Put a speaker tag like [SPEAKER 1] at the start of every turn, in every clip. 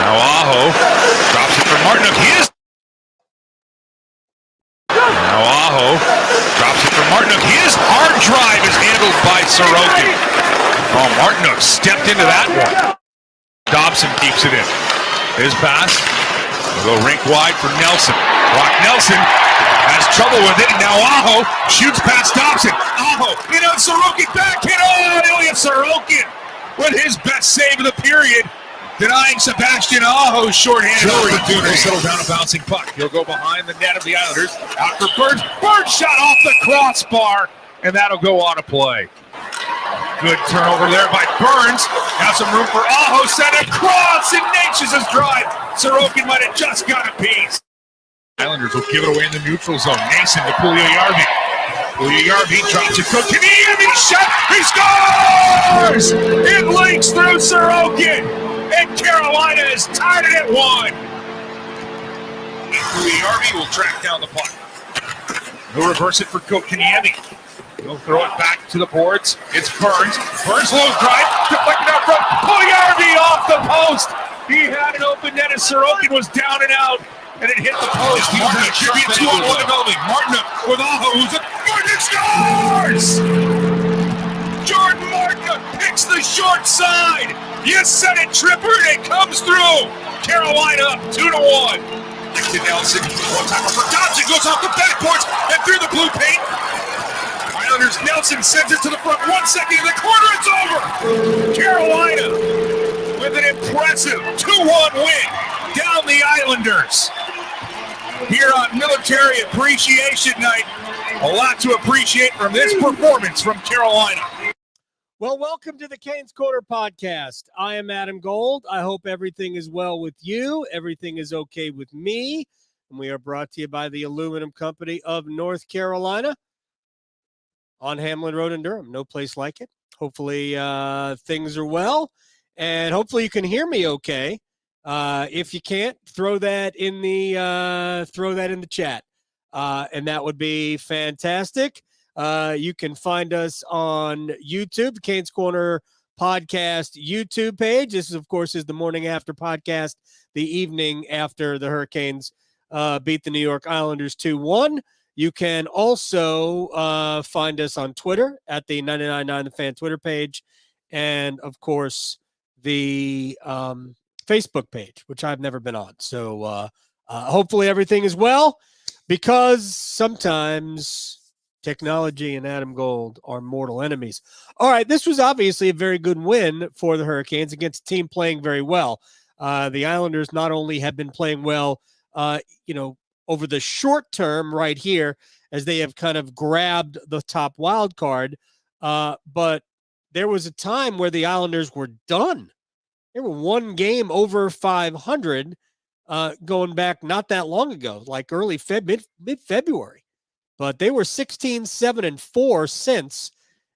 [SPEAKER 1] Now Aho drops it for Martinook. Now Aho drops it for Martinook. His hard drive is handled by Sorokin. Oh, Martinook stepped into that one. Dobson keeps it in. His pass will go rink wide for Nelson. Brock Nelson has trouble with it. Now Aho shoots past Dobson. Aho in on Sorokin, backhand. Oh, Ilya Sorokin with his best save of the period, denying Sebastian Aho's shorthanded opportunity. He'll settle down a bouncing puck. He'll go behind the net of the Islanders. Out for Burns. Burns shot off the crossbar, and that'll go on a play. Good turnover there by Burns. Now some room for Aho. Sent across. Ignatius' drive. Sorokin might have just got a piece. Islanders will give it away in the neutral zone. Nason to Puljujärvi. Puljujärvi drops it. Kotkaniemi shot. He scores! It links through Sorokin. And Carolina is tied it at 1. And Puljujärvi will track down the puck. He'll reverse it for Kotkaniemi. He'll throw it back to the boards. It's Burns. Burns low drive. Deflected out front. Puljujärvi off the post. He had an open net as Sorokin was down and out. And it hit the post. Martinook should be a 2-on-1 developing. Martinook with Aho, who's a Martinook scores! Jordan Martinook picks the short side. You said it, Tripper, and it comes through. Carolina up 2-1. To Nelson. One timer for Dobson. Goes off the backboards and through the blue paint. Islanders, Nelson sends it to the front. 1 second in the corner, it's over. Carolina with an impressive 2-1 win down the Islanders. Here on Military Appreciation Night, a lot to appreciate from this performance from Carolina.
[SPEAKER 2] Well, welcome to the Canes Corner podcast. I am Adam Gold. I hope everything is well with you. Everything is okay with me. And we are brought to you by the Aluminum Company of North Carolina on Hamlin Road in Durham. No place like it. Hopefully things are well, and hopefully you can hear me okay. If you can't, throw that in the chat, and that would be fantastic. You can find us on YouTube, the Canes Corner podcast YouTube page. This, of course, is the morning after podcast, the evening after the Hurricanes beat the New York Islanders 2-1. You can also find us on Twitter at the 99.9 The Fan Twitter page, and, of course, the Facebook page, which I've never been on. So hopefully everything is well, because sometimes technology and Adam Gold are mortal enemies. All right, this was obviously a very good win for the Hurricanes against a team playing very well. The Islanders not only have been playing well, over the short term right here, as they have kind of grabbed the top wild card, but there was a time where the Islanders were done. They were one game over 500 going back not that long ago, like early mid-February. But they were 16-7-4 since,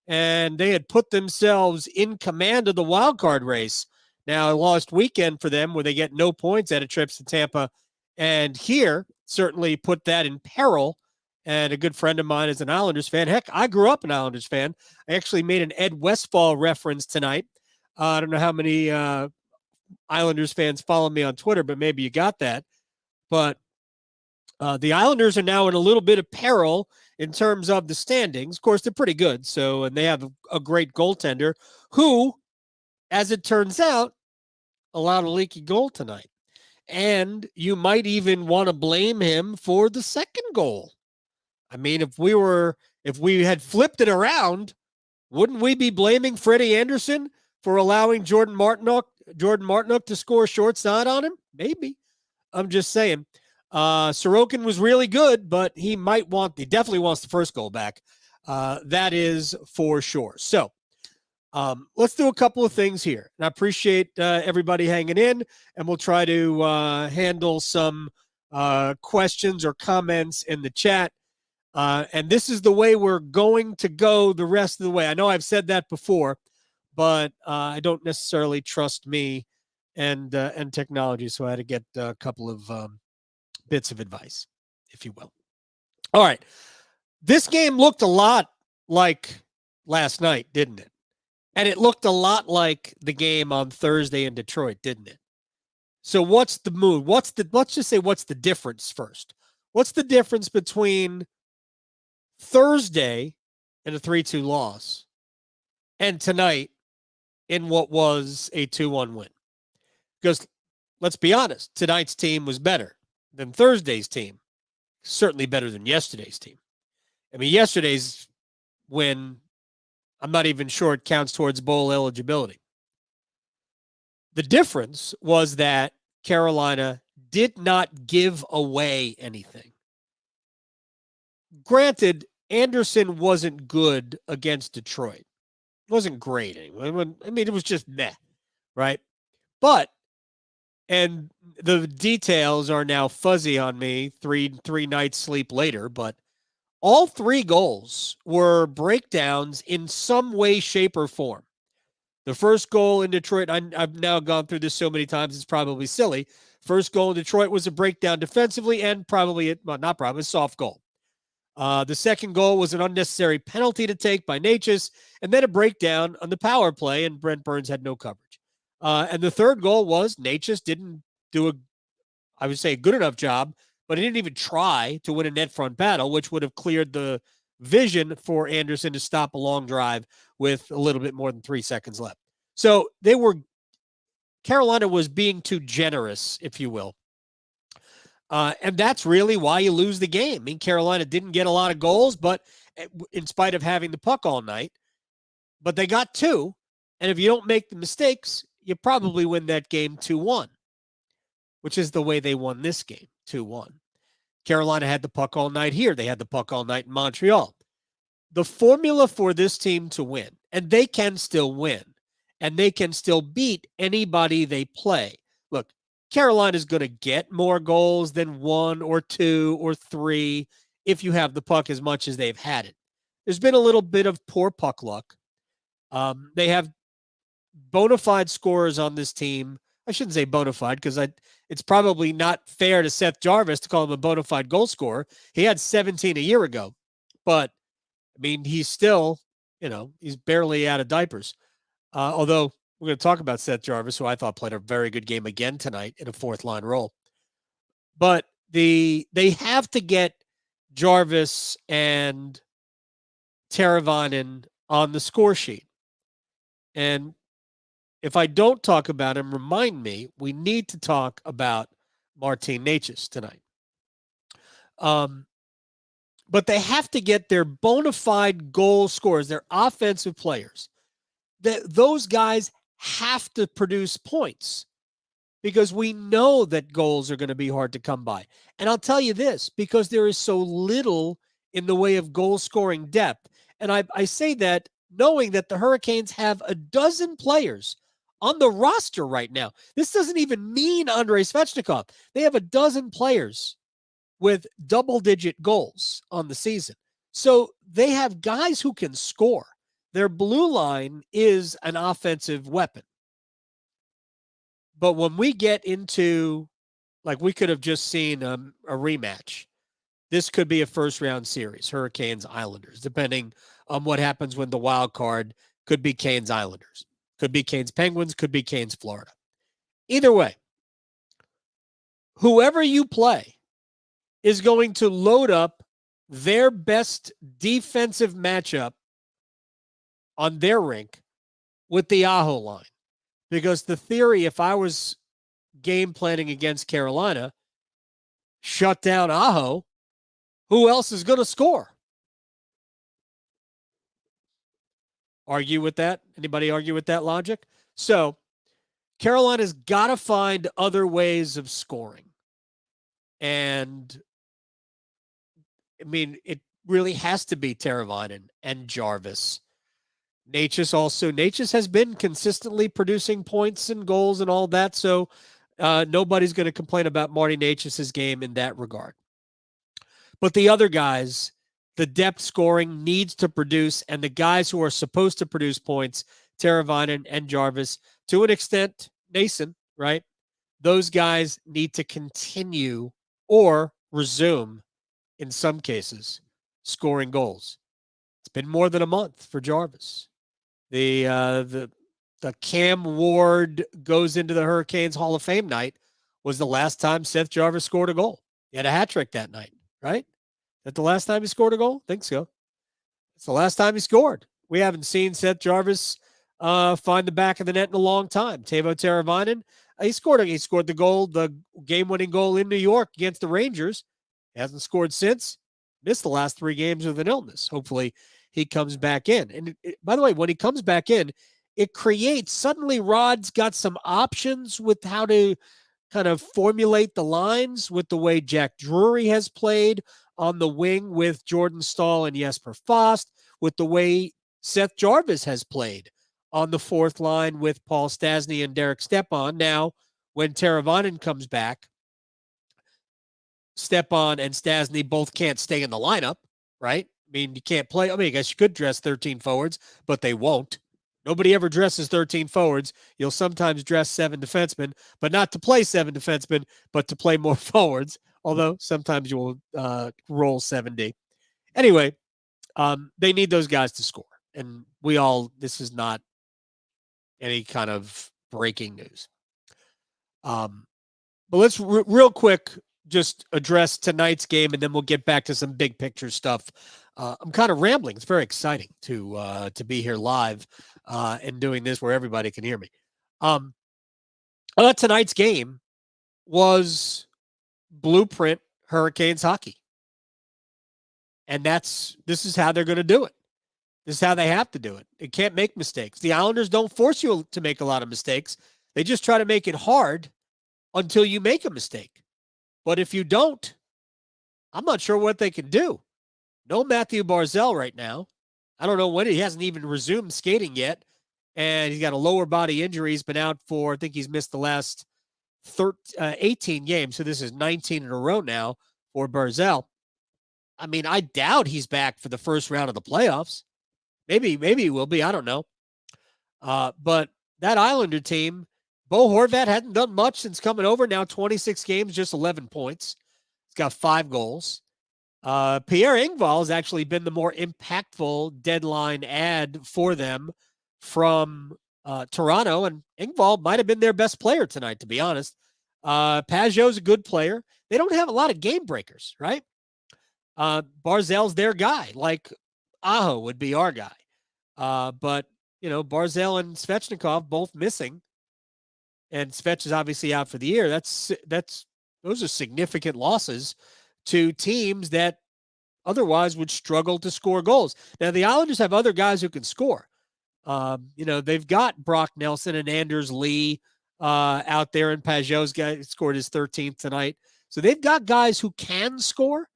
[SPEAKER 2] and they had put themselves in command of the wild card race. Now, a lost weekend for them where they get no points out of trips to Tampa, and here certainly put that in peril. And a good friend of mine is an Islanders fan. Heck, I grew up an Islanders fan. I actually made an Ed Westfall reference tonight. I don't know how many Islanders fans follow me on Twitter, but maybe you got that. But the Islanders are now in a little bit of peril in terms of the standings. Of course, they're pretty good. So, and they have a great goaltender who, as it turns out, allowed a leaky goal tonight. And you might even want to blame him for the second goal. I mean, if we had flipped it around, wouldn't we be blaming Freddie Anderson for allowing Jordan Martinook to score a short side on him? Maybe. I'm just saying. Sorokin was really good, but he definitely wants the first goal back. That is for sure. So let's do a couple of things here. And I appreciate everybody hanging in, and we'll try to handle some questions or comments in the chat. And this is the way we're going to go the rest of the way. I know I've said that before, but I don't necessarily trust me and technology, so I had to get a couple of bits of advice, if you will. All right. This game looked a lot like last night, didn't it? And it looked a lot like the game on Thursday in Detroit, didn't it? So what's the mood? Let's just say what's the difference first? What's the difference between Thursday in a 3-2 loss and tonight in what was a 2-1 win? Because let's be honest, tonight's team was better than Thursday's team. Certainly better than yesterday's team. I mean, yesterday's win, I'm not even sure it counts towards bowl eligibility. The difference was that Carolina did not give away anything. Granted, Anderson wasn't good against Detroit. It wasn't great anyway. I mean, it was just meh, right? But, and the details are now fuzzy on me three nights sleep later, but all 3 goals were breakdowns in some way, shape, or form. The first goal in Detroit, I've now gone through this so many times, it's probably silly. First goal in Detroit was a breakdown defensively and a soft goal. The second goal was an unnecessary penalty to take by Necas, and then a breakdown on the power play, and Brent Burns had no coverage. And the third goal was Necas didn't do a good enough job, but he didn't even try to win a net front battle, which would have cleared the vision for Anderson to stop a long drive with a little bit more than 3 seconds left. So Carolina was being too generous, if you will. And that's really why you lose the game. I mean, Carolina didn't get a lot of goals, but in spite of having the puck all night, but they got 2. And if you don't make the mistakes, you probably win that game 2-1, which is the way they won this game, 2-1. Carolina had the puck all night here. They had the puck all night in Montreal. The formula for this team to win, and they can still win, and they can still beat anybody they play. Look, Carolina's going to get more goals than 1 or 2 or 3 if you have the puck as much as they've had it. There's been a little bit of poor puck luck. They have bona fide scorers on this team. I shouldn't say bona fide because it's probably not fair to Seth Jarvis to call him a bona fide goal scorer. He had 17 a year ago, but I mean, he's still, he's barely out of diapers. Although we're going to talk about Seth Jarvis, who I thought played a very good game again tonight in a 4th-line role. But they have to get Jarvis and Teravainen on the score sheet. And if I don't talk about him, remind me, we need to talk about Martin Necas tonight. But they have to get their bona fide goal scorers, their offensive players. Those guys have to produce points because we know that goals are going to be hard to come by. And I'll tell you this, because there is so little in the way of goal scoring depth. And I say that knowing that the Hurricanes have a dozen players on the roster right now. This doesn't even mean Andrei Svechnikov. They have a dozen players with double-digit goals on the season. So they have guys who can score. Their blue line is an offensive weapon. But when we get into, like we could have just seen a rematch, this could be a first-round series, Hurricanes-Islanders, depending on what happens when the wild card could be Canes-Islanders. Could be Canes-Penguins, could be Canes-Florida. Either way, whoever you play is going to load up their best defensive matchup on their rink with the Aho line. Because the theory, if I was game planning against Carolina, shut down Aho, who else is going to score? Argue with that? Anybody argue with that logic? So Carolina's got to find other ways of scoring. And I mean, it really has to be Teravainen and Jarvis. Necas has been consistently producing points and goals and all that. So nobody's going to complain about Marty Necas' game in that regard. But the other guys, the depth scoring needs to produce, and the guys who are supposed to produce points, Teravainen and Jarvis, to an extent, Nason, right? Those guys need to continue or resume, in some cases, scoring goals. It's been more than a month for Jarvis. The Cam Ward goes into the Hurricanes Hall of Fame night was the last time Seth Jarvis scored a goal. He had a hat trick that night, right? Is that the last time he scored a goal? I think so. It's the last time he scored. We haven't seen Seth Jarvis find the back of the net in a long time. Teuvo Teravainen, he scored the goal, the game-winning goal in New York against the Rangers. He hasn't scored since. Missed the last 3 games with an illness. Hopefully he comes back in. And by the way, when he comes back in, it creates, suddenly Rod's got some options with how to kind of formulate the lines with the way Jack Drury has played on the wing with Jordan Staal and Jesper Fast, with the way Seth Jarvis has played on the 4th line with Paul Stastny and Derek Stepan. Now, when Teravainen comes back, Stepan and Stastny both can't stay in the lineup, right? I mean, you can't play. I mean, I guess you could dress 13 forwards, but they won't. Nobody ever dresses 13 forwards. You'll sometimes dress 7 defensemen, but not to play 7 defensemen, but to play more forwards, although sometimes you will roll 7D. Anyway, they need those guys to score. And this is not any kind of breaking news. But let's real quick just address tonight's game, and then we'll get back to some big picture stuff. I'm kind of rambling. It's very exciting to be here live and doing this where everybody can hear me. Tonight's game was blueprint Hurricanes hockey. And this is how they're going to do it. This is how they have to do it. They can't make mistakes. The Islanders don't force you to make a lot of mistakes. They just try to make it hard until you make a mistake. But if you don't, I'm not sure what they can do. No Matthew Barzal right now. I don't know when. He hasn't even resumed skating yet. And he's got a lower body injury. He's been out for, I think he's missed the last 18 games. So this is 19 in a row now for Barzal. I mean, I doubt he's back for the first round of the playoffs. Maybe he will be. I don't know. But that Islander team, Bo Horvat hadn't done much since coming over. Now 26 games, just 11 points. He's got 5 goals. Pierre Engvall has actually been the more impactful deadline ad for them from Toronto, and Engvall might have been their best player tonight, to be honest. Pajot's a good player. They don't have a lot of game breakers, right? Barzal's their guy, like Aho would be our guy. But, Barzal and Svechnikov both missing, and Svech is obviously out for the year. Those are significant losses to teams that otherwise would struggle to score goals. Now, the Islanders have other guys who can score. They've got Brock Nelson and Anders Lee out there, and Pajot's guy scored his 13th tonight. So they've got guys who can score.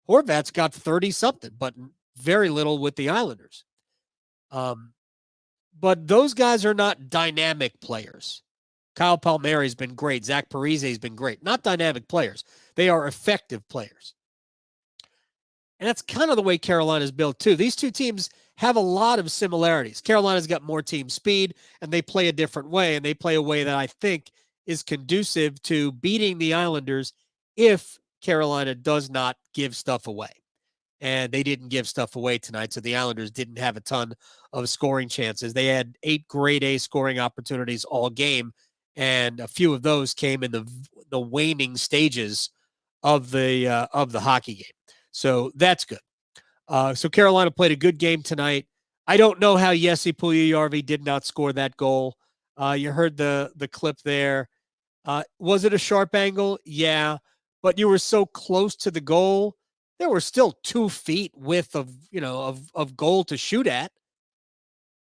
[SPEAKER 2] Horvat's got 30-something, but very little with the Islanders. But those guys are not dynamic players. Kyle Palmieri's been great. Zach Parise's been great. Not dynamic players. They are effective players. And that's kind of the way Carolina's built, too. These two teams have a lot of similarities. Carolina's got more team speed, and they play a different way, and they play a way that I think is conducive to beating the Islanders if Carolina does not give stuff away. And they didn't give stuff away tonight, so the Islanders didn't have a ton of scoring chances. They had 8 grade A scoring opportunities all game, and a few of those came in the waning stages of the hockey game. So that's good. So Carolina played a good game tonight. I don't know how Jesse Puljujärvi did not score that goal. You heard the clip there. Was it a sharp angle? Yeah, but you were so close to the goal. There were still 2 feet width of goal to shoot at,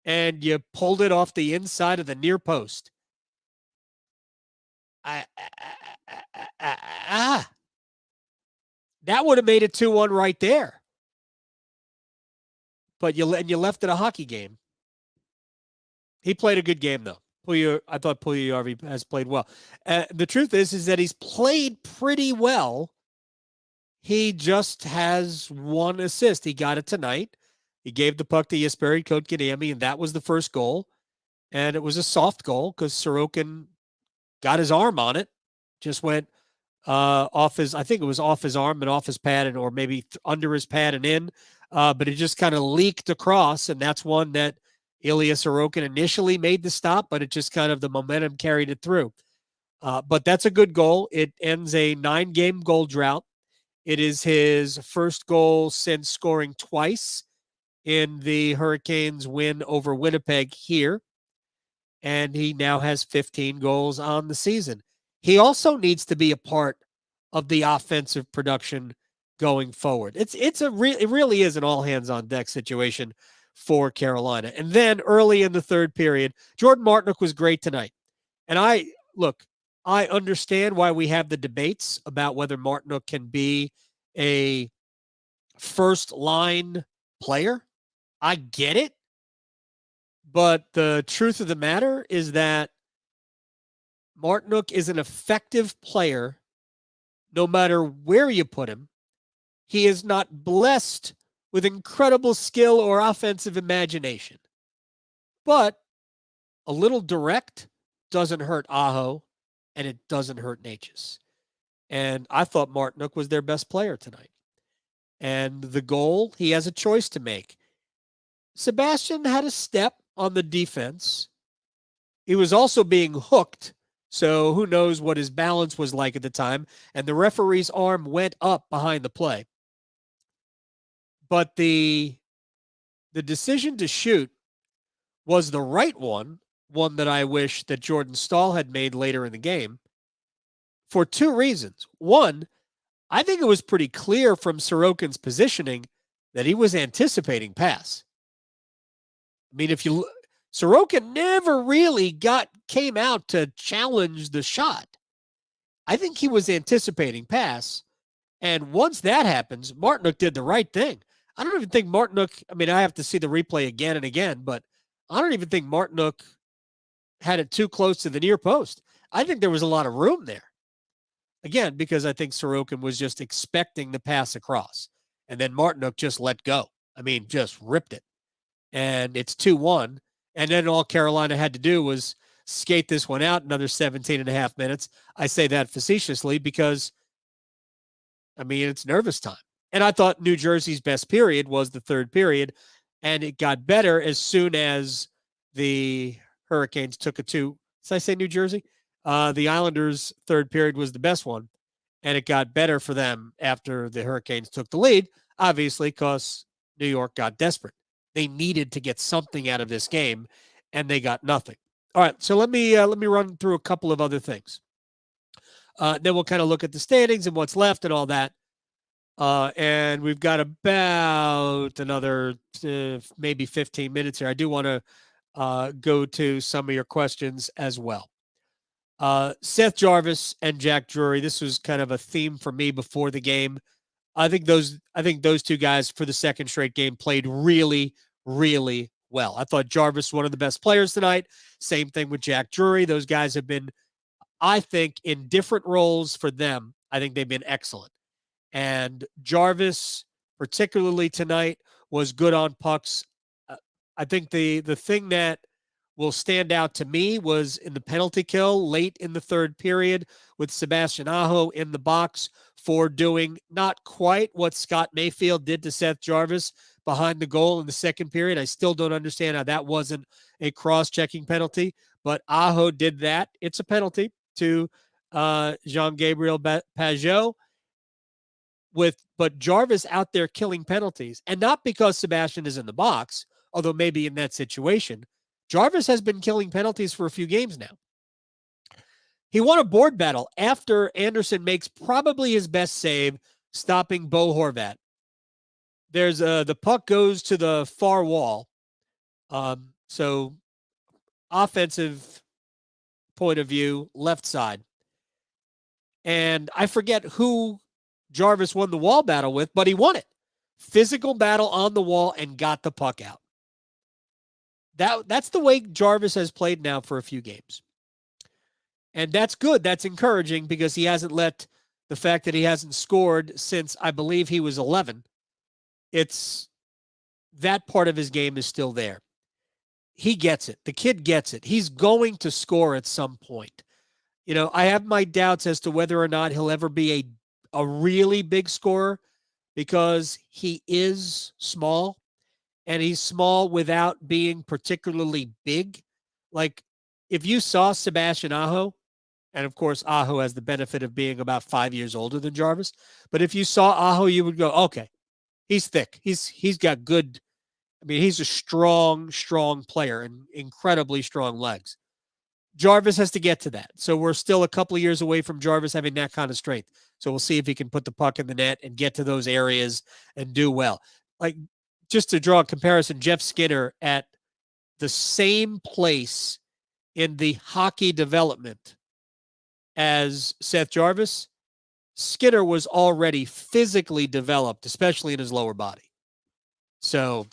[SPEAKER 2] and you pulled it off the inside of the near post. That would have made it 2-1 right there. But you left it a hockey game. He played a good game, though. I thought Puljujärvi has played well. The truth is that he's played pretty well. He just has 1 assist. He got it tonight. He gave the puck to Jesperi Kotkaniemi, and that was the first goal. And it was a soft goal because Sorokin got his arm on it. Just went off his arm and off his pad, or maybe under his pad and in. But it just kind of leaked across, and that's one that Ilya Sorokin initially made the stop, but it just kind of the momentum carried it through. But that's a good goal. It ends a 9-game goal drought. It is his first goal since scoring twice in the Hurricanes' win over Winnipeg here. And he now has 15 goals on the season. He also needs to be a part of the offensive production going forward. It really is an all hands on deck situation for Carolina. And then early in the third period, Jordan Martinook was great tonight. And I understand why we have the debates about whether Martinook can be a first line player. I get it. But the truth of the matter is that Martinook is an effective player no matter where you put him. He is not blessed with incredible skill or offensive imagination. But a little direct doesn't hurt Aho, and it doesn't hurt Necas. And I thought Martinook was their best player tonight. And the goal, he has a choice to make. Sebastian had a step on the defense. He was also being hooked, so who knows what his balance was like at the time. And the referee's arm went up behind the play. But the decision to shoot was the right one that I wish that Jordan Staal had made later in the game, for two reasons. One, I think it was pretty clear from Sorokin's positioning that he was anticipating pass. I mean, Sorokin never really came out to challenge the shot. I think he was anticipating pass. And once that happens, Martinook did the right thing. I don't even think Martinook, I have to see the replay again and again, but I don't even think Martinook had it too close to the near post. I think there was a lot of room there. Again, because I think Sorokin was just expecting the pass across. And then Martinook just let go. Just ripped it. And it's 2-1. And then all Carolina had to do was skate this one out another 17 and a half minutes. I say that facetiously because, it's nervous time. And I thought New Jersey's best period was the third period. And it got better as soon as the Hurricanes took a two. Did I say New Jersey? The Islanders' third period was the best one. And it got better for them after the Hurricanes took the lead, obviously, because New York got desperate. They needed to get something out of this game, and they got nothing. All right, so let me run through a couple of other things. Then we'll kind of look at the standings and what's left and all that. And we've got about another maybe 15 minutes here. I do want to go to some of your questions as well. Seth Jarvis and Jack Drury. This was kind of a theme for me before the game. I think those two guys for the second straight game played really, really well. I thought Jarvis one of the best players tonight. Same thing with Jack Drury. Those guys have been, I think, in different roles for them. I think they've been excellent. And Jarvis, particularly tonight, was good on pucks. I think the thing that will stand out to me was in the penalty kill late in the third period with Sebastian Aho in the box for doing not quite what Scott Mayfield did to Seth Jarvis behind the goal in the second period. I still don't understand how that wasn't a cross-checking penalty, but Aho did that. It's a penalty to Jean-Gabriel Pageau, but Jarvis out there killing penalties, and not because Sebastian is in the box, although maybe in that situation. Jarvis has been killing penalties for a few games now. He won a board battle after Anderson makes probably his best save, stopping Bo Horvat. There's the puck goes to the far wall. So offensive point of view, left side. And I forget who Jarvis won the wall battle with, but he won it. Physical battle on the wall and got the puck out. That's the way Jarvis has played now for a few games. And that's good. That's encouraging because he hasn't let the fact that he hasn't scored since I believe he was 11. It's that part of his game is still there. He gets it. The kid gets it. He's going to score at some point. I have my doubts as to whether or not he'll ever be a really big scorer because he is small. And he's small without being particularly big. Like, if you saw Sebastian Aho, And of course, Aho has the benefit of being about 5 years older than Jarvis. But if you saw Aho, you would go, okay, he's thick. He's got good. I mean, he's a strong player and incredibly strong legs. Jarvis has to get to that. So we're still a couple of years away from Jarvis having that kind of strength. So we'll see if he can put the puck in the net and get to those areas and do well. Like, just to draw a comparison, Jeff Skinner at the same place in the hockey development as Seth Jarvis, Skinner was already physically developed, especially in his lower body. So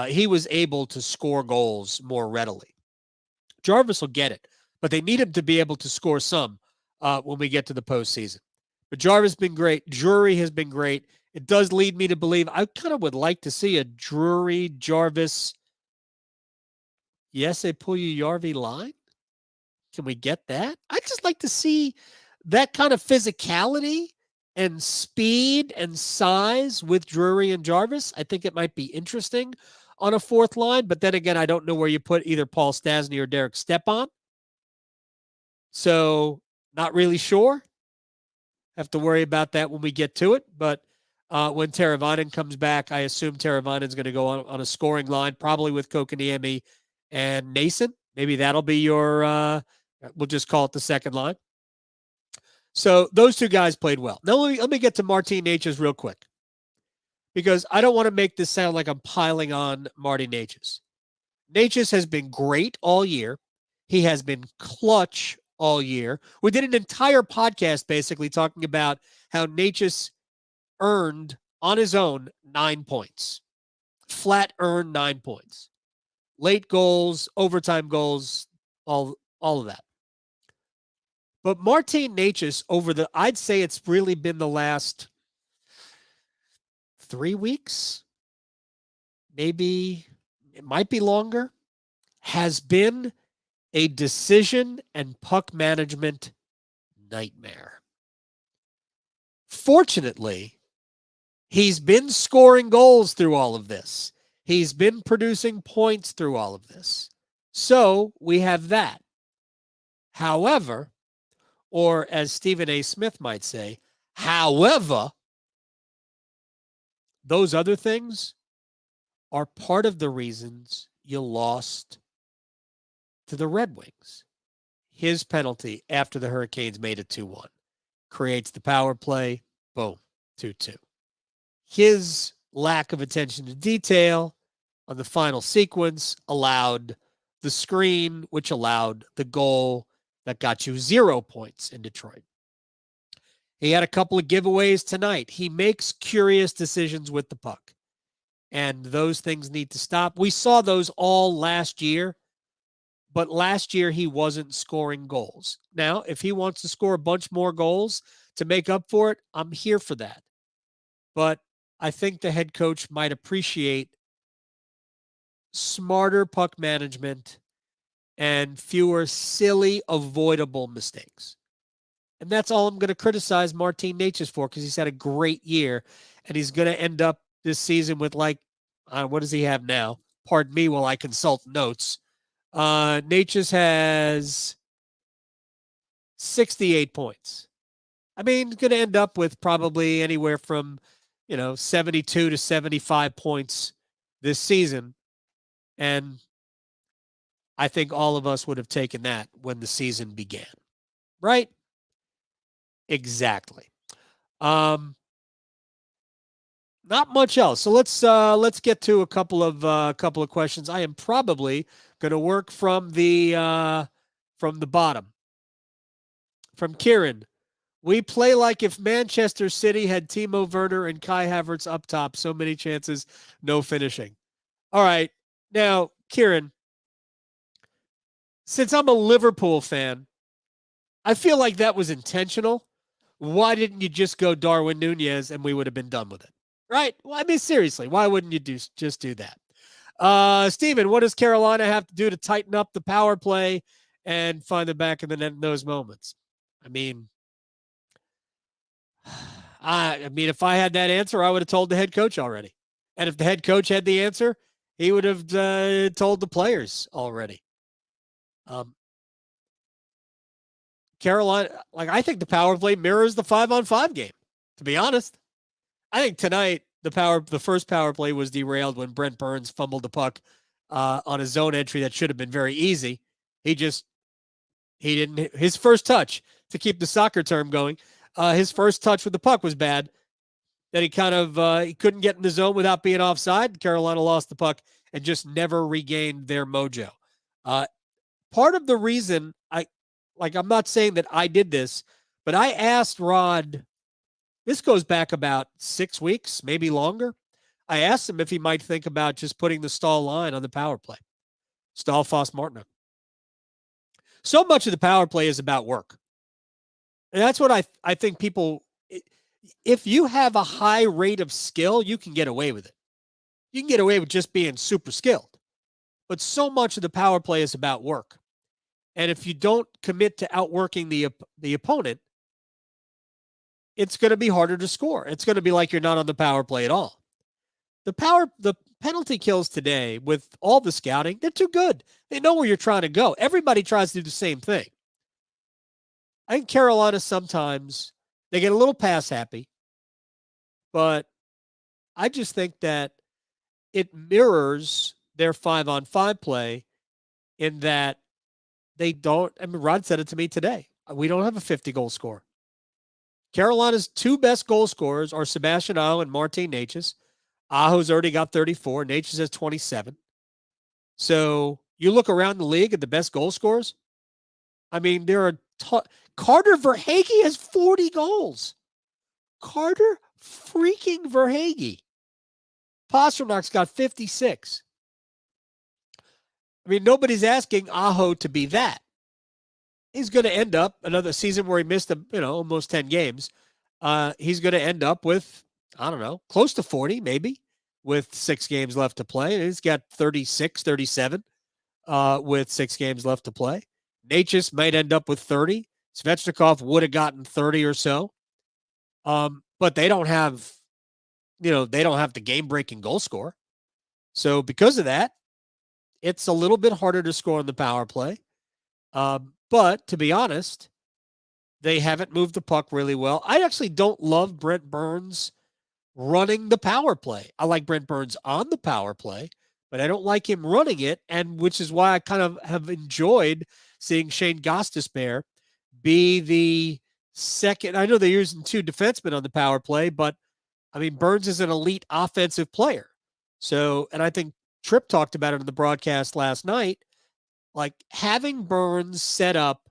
[SPEAKER 2] he was able to score goals more readily. Jarvis will get it, but they need him to be able to score some when we get to the postseason. But Jarvis has been great. Drury has been great. It does lead me to believe I kind of would like to see a Drury, Jarvis, Jesse Puljujarvi line. Can we get that? I'd just like to see that kind of physicality and speed and size with Drury and Jarvis. I think it might be interesting on a fourth line, but then again, I don't know where you put either Paul Stastny or Derek Stepan. So not really sure. Have to worry about that when we get to it. But when Teravainen comes back, I assume Teravainen's going to go on a scoring line, probably with Kokoniemi and Nason. Maybe that'll be your, we'll just call it the second line. So those two guys played well. Now let me get to Martin Necas real quick, because I don't want to make this sound like I'm piling on Marty Necas. Necas has been great all year. He has been clutch all year. We did an entire podcast basically talking about how Necas earned on his own 9 points. Flat earned 9 points. Late goals, overtime goals, all of that. But Martin Necas I'd say it's really been the last 3 weeks, maybe it might be longer, has been a decision and puck management nightmare. Fortunately, he's been scoring goals through all of this. He's been producing points through all of this. So we have that. However, or as Stephen A. Smith might say, however, those other things are part of the reasons you lost to the Red Wings. His penalty after the Hurricanes made it 2-1 creates the power play. Boom, 2-2. His lack of attention to detail on the final sequence allowed the screen, which allowed the goal that got you 0 points in Detroit. He had a couple of giveaways tonight. He makes curious decisions with the puck, and those things need to stop. We saw those all last year, but last year he wasn't scoring goals. Now, if he wants to score a bunch more goals to make up for it, I'm here for that. But I think the head coach might appreciate smarter puck management and fewer silly, avoidable mistakes. And that's all I'm going to criticize Martin Necas for, because he's had a great year, and he's going to end up this season with what does he have now? Pardon me while I consult notes. Necas has 68 points. I mean, he's going to end up with probably anywhere from 72 to 75 points this season. And I think all of us would have taken that when the season began. Right? Exactly. Not much else. So let's get to a couple of questions. I am probably going to work from the bottom. From Kieran. We play like if Manchester City had Timo Werner and Kai Havertz up top. So many chances, no finishing. All right. Now, Kieran, since I'm a Liverpool fan, I feel like that was intentional. Why didn't you just go Darwin Nunez and we would have been done with it? Right? Well, I mean, seriously, why wouldn't you just do that? Steven, what does Carolina have to do to tighten up the power play and find the back of the net in those moments? I mean, if I had that answer, I would have told the head coach already. And if the head coach had the answer, he would have told the players already. Carolina, like I think the power play mirrors the 5-on-5 game, to be honest. I think tonight the first power play was derailed when Brent Burns fumbled the puck on a zone entry that should have been very easy. He didn't his first touch, to keep the soccer term going, his first touch with the puck was bad. That he kind of he couldn't get in the zone without being offside. Carolina lost the puck and just never regained their mojo. Part of the reason I'm not saying that I did this, but I asked Rod, this goes back about 6 weeks, maybe longer. I asked him if he might think about just putting the Stahl line on the power play. Stahl, Foss, Martinook. So much of the power play is about work. And that's what I think people, if you have a high rate of skill, you can get away with it. You can get away with just being super skilled. But so much of the power play is about work. And if you don't commit to outworking the opponent, it's going to be harder to score. It's going to be like you're not on the power play at all. The penalty kills today, with all the scouting, they're too good. They know where you're trying to go. Everybody tries to do the same thing. I think Carolina sometimes, they get a little pass happy, but I just think that it mirrors their 5-on-5 play in that they don't, I mean, Rod said it to me today. We don't have a 50-goal scorer. Carolina's two best goal scorers are Sebastian Aho and Martin Necas. Aho's already got 34. Necas has 27. So you look around the league at the best goal scorers. I mean, there are Carter Verhaeghe has 40 goals. Carter freaking Verhaeghe. Pasternak's got 56. I mean, nobody's asking Aho to be that. He's going to end up another season where he missed almost 10 games. He's going to end up with, I don't know, close to 40 maybe, with 6 games left to play. And he's got 36, 37 with 6 games left to play. Necas might end up with 30. Svechnikov would have gotten 30 or so. But they don't have the game-breaking goal scorer. So because of that, it's a little bit harder to score on the power play. But to be honest, they haven't moved the puck really well. I actually don't love Brent Burns running the power play. I like Brent Burns on the power play, but I don't like him running it, and which is why I kind of have enjoyed seeing Shane Gostisbehere be the second. I know they're using 2 defensemen on the power play, but I mean, Burns is an elite offensive player. So, and I think Tripp talked about it in the broadcast last night, like having Burns set up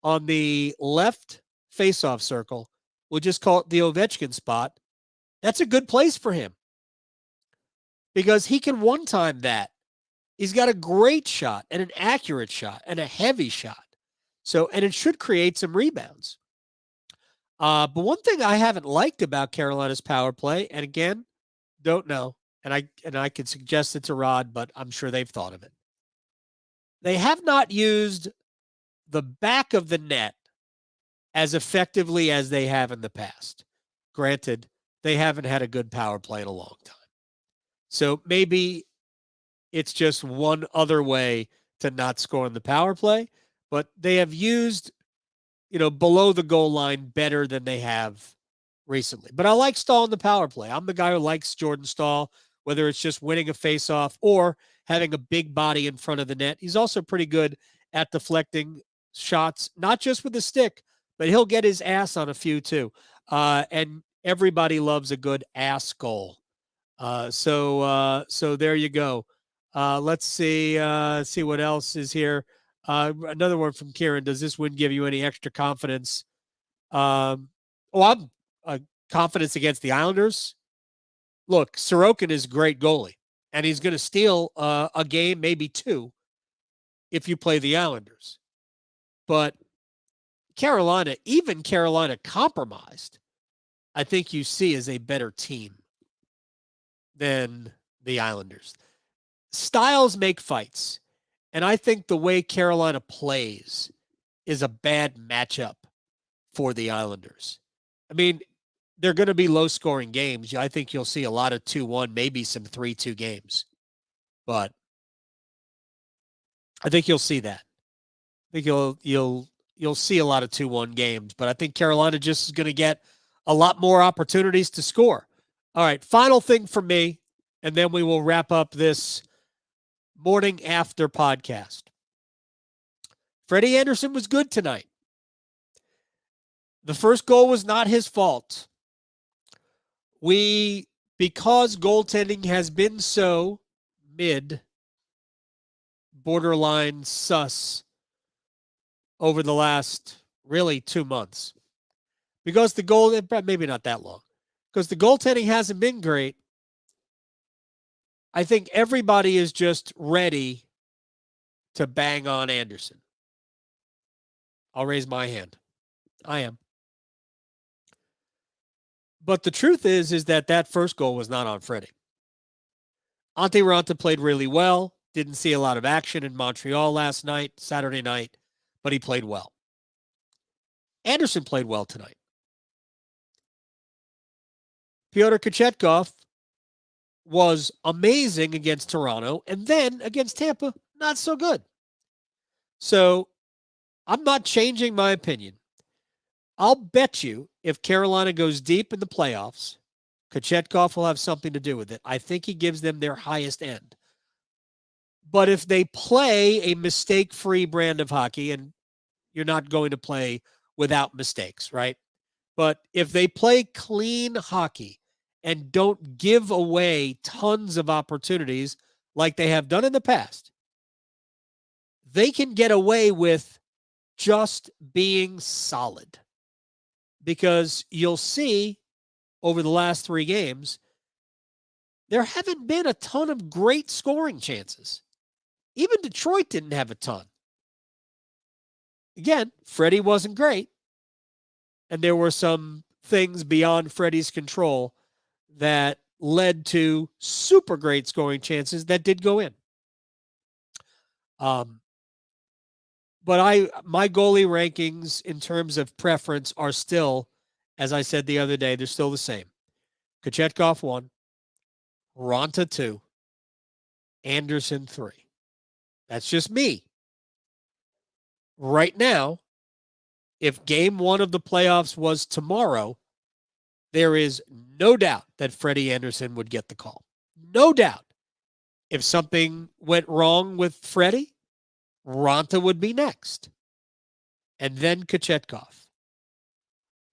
[SPEAKER 2] on the left faceoff circle, we'll just call it the Ovechkin spot. That's a good place for him because he can one-time that. He's got a great shot and an accurate shot and a heavy shot. So, and it should create some rebounds. But one thing I haven't liked about Carolina's power play, and again, don't know, and I could suggest it to Rod, but I'm sure they've thought of it. They have not used the back of the net as effectively as they have in the past. Granted, they haven't had a good power play in a long time. So maybe it's just one other way to not score in the power play, but they have used, below the goal line better than they have recently. But I like Stahl in the power play. I'm the guy who likes Jordan Stahl, whether it's just winning a faceoff or having a big body in front of the net. He's also pretty good at deflecting shots, not just with the stick, but he'll get his ass on a few too. And everybody loves a good ass goal. So there you go. Let's see what else is here. Another one from Kieran. Does this win give you any extra confidence? I'm confidence against the Islanders. Look, Sorokin is a great goalie, and he's going to steal a game, maybe 2, if you play the Islanders. But Carolina compromised, I think you see as a better team than the Islanders. Styles make fights. And I think the way Carolina plays is a bad matchup for the Islanders. I mean, they're going to be low-scoring games. I think you'll see a lot of 2-1, maybe some 3-2 games. But I think you'll see that. I think you'll you'll see a lot of 2-1 games, but I think Carolina just is going to get a lot more opportunities to score. All right, final thing for me, and then we will wrap up this morning after podcast. Freddie Andersen was good tonight. The first goal was not his fault. Because goaltending has been so borderline sus over the last really 2 months. Because maybe not that long. Because the goaltending hasn't been great. I think everybody is just ready to bang on Andersen. I'll raise my hand. I am. But the truth is that first goal was not on Freddie. Antti Raanta played really well. Didn't see a lot of action in Montreal Saturday night, but he played well. Andersen played well tonight. Pyotr Kochetkov was amazing against Toronto, and then against Tampa, not so good. So I'm not changing my opinion. I'll bet you if Carolina goes deep in the playoffs, Kochetkov will have something to do with it. I think he gives them their highest end. But if they play a mistake-free brand of hockey, and you're not going to play without mistakes, right? But if they play clean hockey and don't give away tons of opportunities like they have done in the past, they can get away with just being solid. Because you'll see over the last 3 games, there haven't been a ton of great scoring chances. Even Detroit didn't have a ton. Again, Freddie wasn't great. And there were some things beyond Freddie's control that led to super great scoring chances that did go in. But my goalie rankings in terms of preference are still, as I said the other day, they're still the same. Kochetkov 1, Raanta 2, Andersen 3. That's just me. Right now, if game 1 of the playoffs was tomorrow, there is no doubt that Freddie Andersen would get the call. No doubt. If something went wrong with Freddie, Raanta would be next. And then Kochetkov.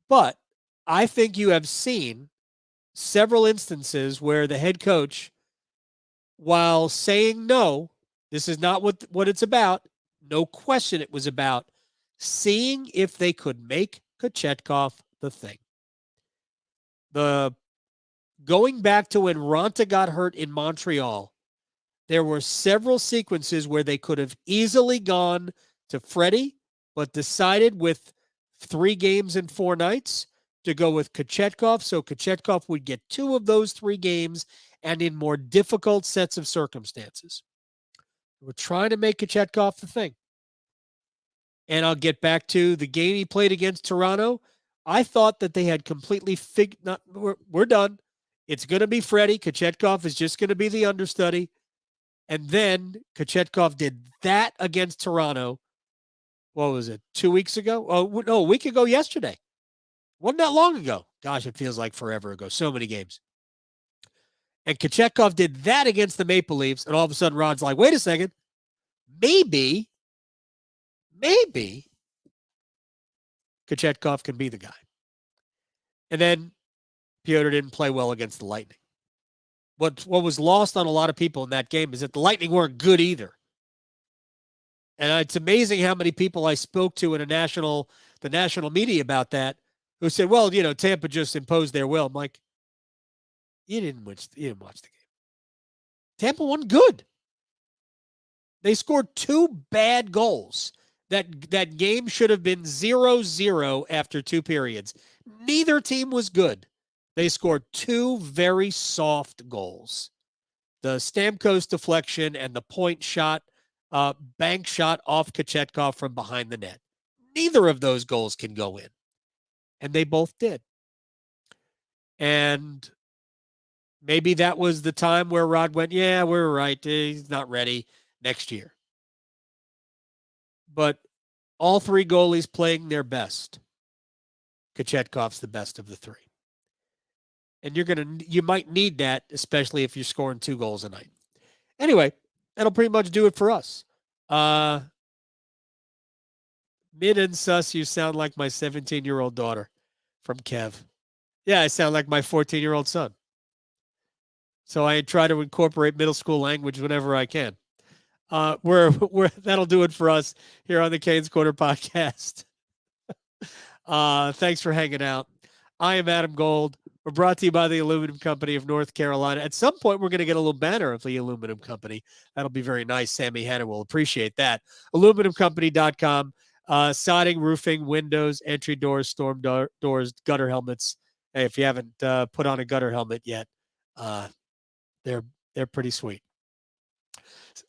[SPEAKER 2] But I think you have seen several instances where the head coach, while saying no, this is not what it's about, no question it was about seeing if they could make Kochetkov the thing. Going back to when Raanta got hurt in Montreal, there were several sequences where they could have easily gone to Freddie, but decided with 3 games and 4 nights to go with Kochetkov, so Kochetkov would get 2 of those 3 games and in more difficult sets of circumstances. We're trying to make Kochetkov the thing. And I'll get back to the game he played against Toronto. I thought that they had completely we're done. It's going to be Freddie. Kochetkov is just going to be the understudy. And then Kochetkov did that against Toronto. What was it? 2 weeks ago? Oh, no, a week ago yesterday. Wasn't that long ago. Gosh, it feels like forever ago. So many games. And Kochetkov did that against the Maple Leafs. And all of a sudden, Rod's like, wait a second. Maybe Kochetkov can be the guy. And then Pyotr didn't play well against the Lightning. What was lost on a lot of people in that game is that the Lightning weren't good either. And it's amazing how many people I spoke to in the national media about that who said, well, Tampa just imposed their will. I'm like, you didn't watch the game. Tampa won good. They scored 2 bad goals. That game should have been 0-0 after 2 periods. Neither team was good. They scored 2 very soft goals. The Stamkos deflection and the point shot, bank shot off Kochetkov from behind the net. Neither of those goals can go in. And they both did. And maybe that was the time where Rod went, yeah, we're right. He's not ready next year. But All three goalies playing their best. Kochetkov's the best of the three. And you might need that, especially if you're scoring 2 goals a night. Anyway, that'll pretty much do it for us. Mid and sus, you sound like my 17-year-old daughter from Kev. Yeah, I sound like my 14-year-old son. So I try to incorporate middle school language whenever I can. That'll do it for us here on the Canes Corner podcast. Thanks for hanging out. I am Adam Gold. We're brought to you by the Aluminum Company of North Carolina. At some point, we're going to get a little banner of the Aluminum Company. That'll be very nice. Sammy Hanna will appreciate that. Aluminumcompany.com. Siding, roofing, windows, entry doors, storm doors, gutter helmets. Hey, if you haven't put on a gutter helmet yet, they're pretty sweet.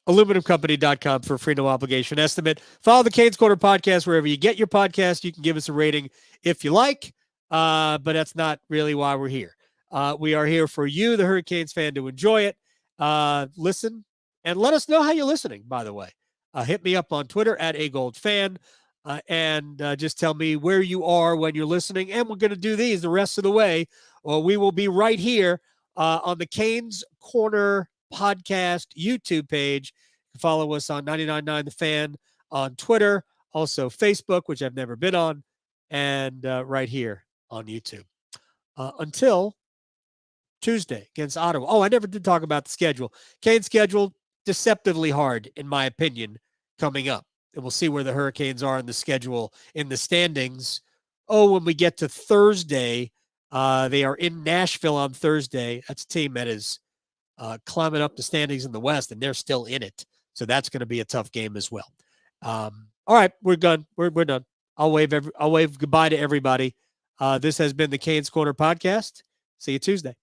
[SPEAKER 2] Aluminumcompany.com for a free no obligation estimate. Follow the Canes Corner podcast wherever you get your podcast. You can give us a rating if you like, but that's not really why we're here. We are here for you, the Hurricanes fan, to enjoy it. Listen and let us know how you're listening, by the way. Hit me up on Twitter at agoldfan and just tell me where you are when you're listening. And we're going to do these the rest of the way. We will be right here on the Canes Corner podcast YouTube page. You can follow us on 99.9 The Fan on Twitter, also Facebook, which I've never been on, and right here on YouTube. Until Tuesday against Ottawa. Oh, I never did talk about the schedule. Canes schedule deceptively hard, in my opinion, coming up. And we'll see where the Hurricanes are in the schedule in the standings. Oh, when we get to Thursday, they are in Nashville on Thursday. That's a team that is climbing up the standings in the West, and they're still in it. So that's going to be a tough game as well. All right, we're done. We're done. I'll wave goodbye to everybody. This has been the Canes Corner podcast. See you Tuesday.